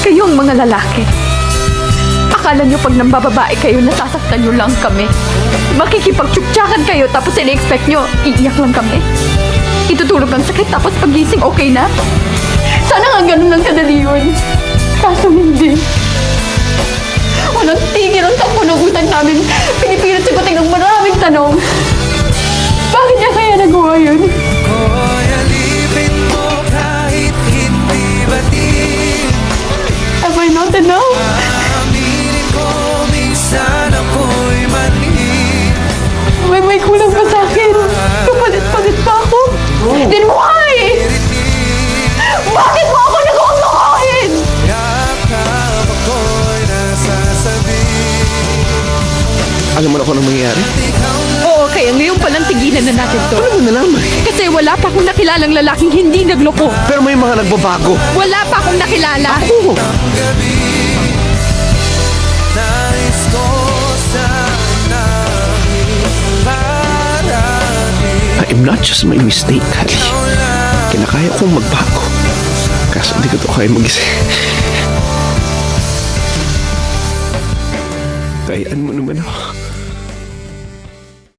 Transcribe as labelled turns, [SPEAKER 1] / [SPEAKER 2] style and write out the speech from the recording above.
[SPEAKER 1] Kayong mga lalaki. Akala nyo pag nambababae kayo, nasasaktan nyo lang kami. Makikipagtsuktsakan kayo tapos ini-expect nyo, iiyak lang kami. Itutulog ang sakit tapos pagising okay na. Sana nga ganun lang kadali yun. Kaso hindi. Walang tigil ang tampunugutan namin. Pinipilit sigutin ng maraming tanong. Bakit niya kaya nagawa yun?
[SPEAKER 2] Ko'y alipin mo kahit hindi batid.
[SPEAKER 1] Am I not enough?
[SPEAKER 2] Aminin ko minsan ako'y mali.
[SPEAKER 1] May kulang pa sa akin. Kapalit-palit pa ako. Then why? Bakit mo ako nag-uutokohin?
[SPEAKER 2] Yakap ako'y nasasabi.
[SPEAKER 3] Alam mo na kung anong mangyayari?
[SPEAKER 1] Oo, kaya ngayon palang tigilan na natin to.
[SPEAKER 3] Ano mo nalaman?
[SPEAKER 1] Kasi wala pa akong nakilalang lalaking hindi nagloko.
[SPEAKER 3] Pero may mga nagbabago.
[SPEAKER 1] Wala pa akong nakilala.
[SPEAKER 3] Oo.
[SPEAKER 2] Nais ko sana parating.
[SPEAKER 3] I am not just my mistake, Hali. Kinakaya kong magbago. Kaso hindi ko to kaya mag-isa. Kayaan mo naman ako.